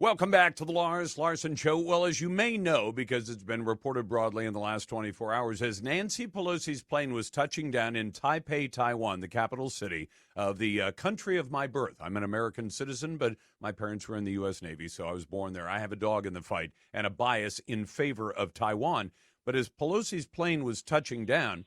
Welcome back to the Larson Show. Well, as you may know, because it's been reported broadly in the last 24 hours, as Nancy Pelosi's plane was touching down in Taipei, Taiwan, the capital city of the country of my birth. I'm an American citizen, but my parents were in the U.S. Navy, so I was born there. I have a dog in the fight and a bias in favor of Taiwan. But as Pelosi's plane was touching down,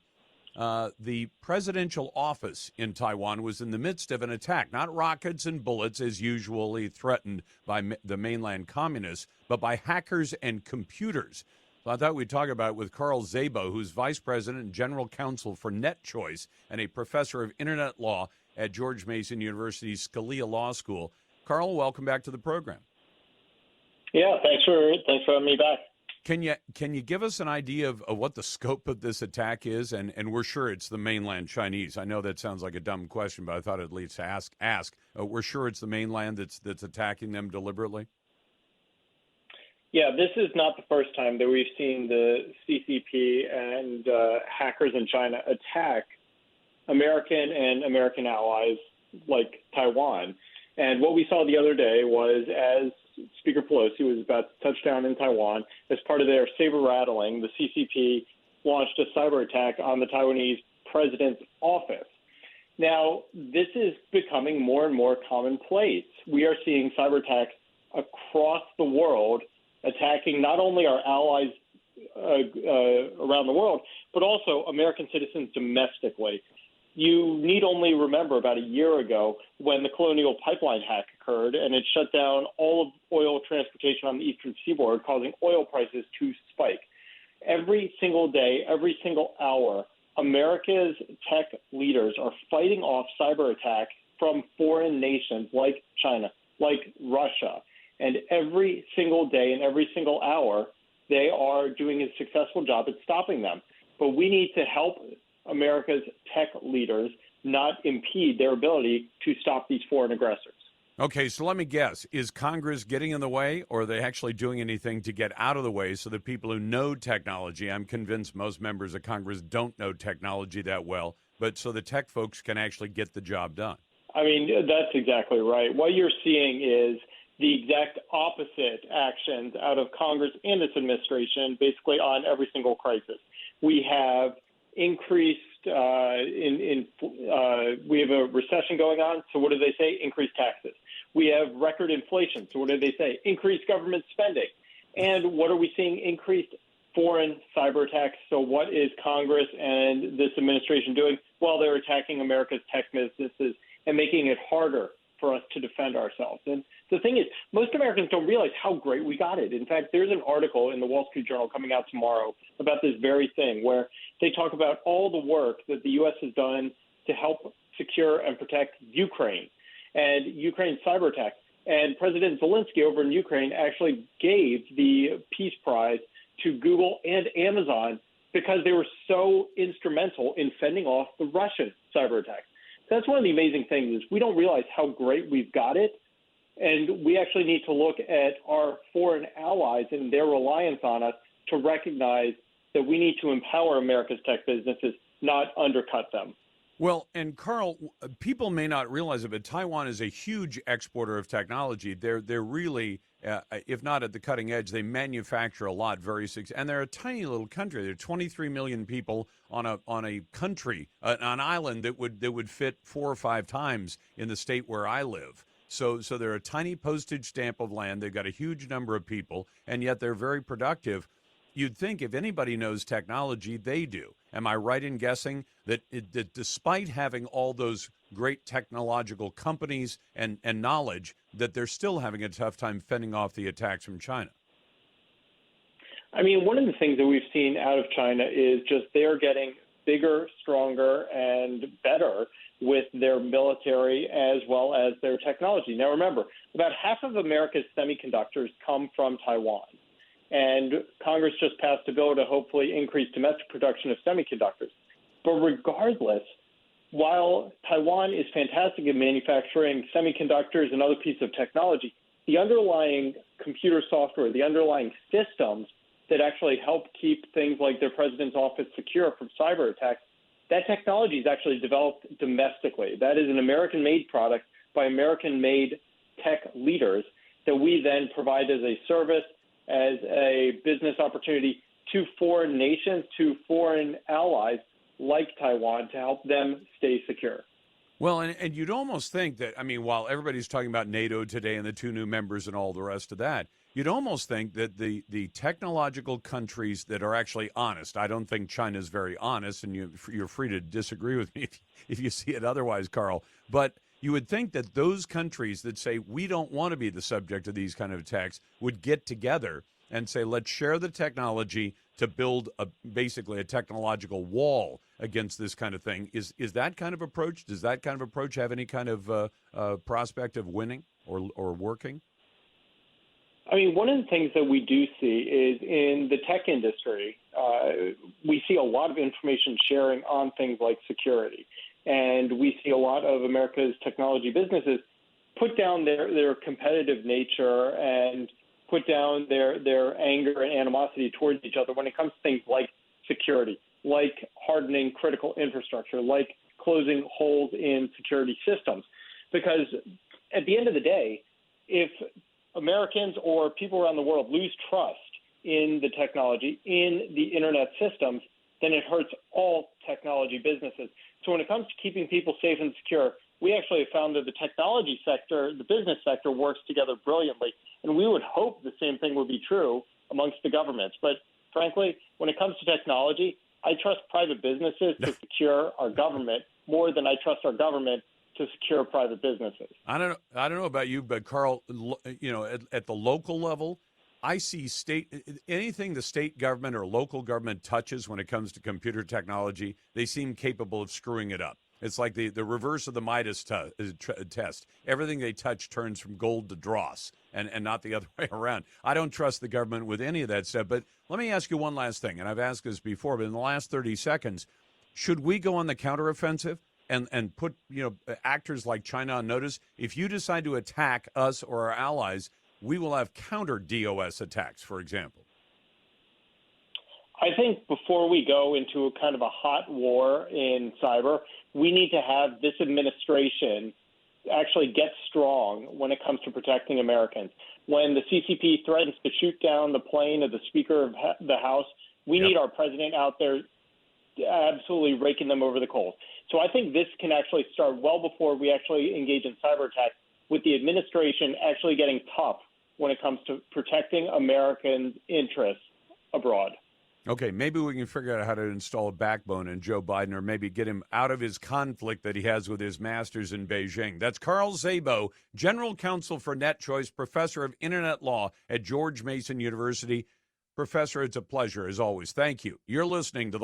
the presidential office in Taiwan was in the midst of an attack, not rockets and bullets as usually threatened by the mainland communists, but by hackers and computers. So I thought we'd talk about it with Carl Szabo, who's vice president and general counsel for NetChoice and a professor of internet law at George Mason University's Scalia Law School. Carl, welcome back to the program. Yeah, thanks for having me back. Can you give us an idea of what the scope of this attack is? And we're sure it's the mainland Chinese. I know that sounds like a dumb question, but I thought at least ask. We're sure it's the mainland that's attacking them deliberately? Yeah, this is not the first time that we've seen the CCP and hackers in China attack American and American allies like Taiwan. And what we saw the other day was as Speaker Pelosi was about to touch down in Taiwan, as part of their saber rattling, the CCP launched a cyber attack on the Taiwanese president's office. Now, this is becoming more and more commonplace. We are seeing cyber attacks across the world attacking not only our allies around the world, but also American citizens domestically. You need only remember about a year ago when the Colonial Pipeline hack occurred, and it shut down all of oil transportation on the eastern seaboard, causing oil prices to spike. Every single day, every single hour, America's tech leaders are fighting off cyber attacks from foreign nations like China, like Russia. And every single day and every single hour, they are doing a successful job at stopping them. But we need to help America's tech leaders not impede their ability to stop these foreign aggressors. Okay, so let me guess. Is Congress getting in the way, or are they actually doing anything to get out of the way so that people who know technology — I'm convinced most members of Congress don't know technology that well — but so the tech folks can actually get the job done? I mean, that's exactly right. What you're seeing is the exact opposite actions out of Congress and its administration, basically on every single crisis. We have increased we have a recession going on, so what do they say? Increase taxes. We have record inflation, so what do they say? Increase government spending. And what are we seeing? Increased foreign cyber attacks. So what is Congress and this administration doing? Well, they're attacking America's tech businesses and making it harder for us to defend ourselves. And the thing is, most Americans don't realize how great we got it. In fact, there's an article in the Wall Street Journal coming out tomorrow about this very thing, where they talk about all the work that the U.S. has done to help secure and protect Ukraine and Ukraine's cyber attack. And President Zelensky over in Ukraine actually gave the Peace Prize to Google and Amazon because they were so instrumental in fending off the Russian cyber attacks. That's one of the amazing things is we don't realize how great we've got it. And we actually need to look at our foreign allies and their reliance on us to recognize that we need to empower America's tech businesses, not undercut them. Well, and Carl, people may not realize it, but Taiwan is a huge exporter of technology. They're really, if not at the cutting edge, they manufacture a lot and they're a tiny little country. There are 23 million people on a country, an island that would fit 4 or 5 times in the state where I live. So they're a tiny postage stamp of land. They've got a huge number of people, and yet they're very productive. You'd think if anybody knows technology, they do. Am I right in guessing that despite having all those great technological companies and knowledge, that they're still having a tough time fending off the attacks from China? I mean, one of the things that we've seen out of China is just they're getting bigger, stronger, and better with their military as well as their technology. Now, remember, about half of America's semiconductors come from Taiwan. And Congress just passed a bill to hopefully increase domestic production of semiconductors. But regardless, while Taiwan is fantastic at manufacturing semiconductors and other pieces of technology, the underlying computer software, the underlying systems that actually help keep things like their president's office secure from cyber attacks, that technology is actually developed domestically. That is an American-made product by American-made tech leaders. that we then provide as a service, as a business opportunity to foreign nations, to foreign allies like Taiwan to help them stay secure. Well, and you'd almost think that, I mean, while everybody's talking about NATO today and the 2 new members and all the rest of that, you'd almost think that the technological countries that are actually honest — I don't think China's very honest, and you're free to disagree with me if you see it otherwise, Carl, but you would think that those countries that say we don't want to be the subject of these kind of attacks would get together and say, let's share the technology to build basically a technological wall against this kind of thing. Is that kind of approach? Does that kind of approach have any kind of prospect of winning or working? I mean, one of the things that we do see is in the tech industry, we see a lot of information sharing on things like security. And we see a lot of America's technology businesses put down their competitive nature and put down their anger and animosity towards each other when it comes to things like security, like hardening critical infrastructure, like closing holes in security systems. Because at the end of the day, if Americans or people around the world lose trust in the technology, in the internet systems, then it hurts all technology businesses. So when it comes to keeping people safe and secure, we actually have found that the technology sector, the business sector, works together brilliantly. And we would hope the same thing would be true amongst the governments. But frankly, when it comes to technology, I trust private businesses to secure our government more than I trust our government to secure private businesses. I don't know about you, but Carl, you know, at the local level, I see anything the state government or local government touches when it comes to computer technology, they seem capable of screwing it up. It's like the reverse of the Midas test. Everything they touch turns from gold to dross, and not the other way around. I don't trust the government with any of that stuff. But let me ask you one last thing, and I've asked this before, but in the last 30 seconds, should we go on the counteroffensive and put, you know, actors like China on notice? If you decide to attack us or our allies, we will have counter DOS attacks, for example. I think before we go into a kind of a hot war in cyber, we need to have this administration actually get strong when it comes to protecting Americans. When the CCP threatens to shoot down the plane of the Speaker of the House, we need our president out there absolutely raking them over the coals. So I think this can actually start well before we actually engage in cyber attacks, with the administration actually getting tough when it comes to protecting American interests abroad. Okay, maybe we can figure out how to install a backbone in Joe Biden, or maybe get him out of his conflict that he has with his masters in Beijing. That's Carl Szabo, General Counsel for NetChoice, Professor of Internet Law at George Mason University. Professor, it's a pleasure, as always. Thank you. You're listening to the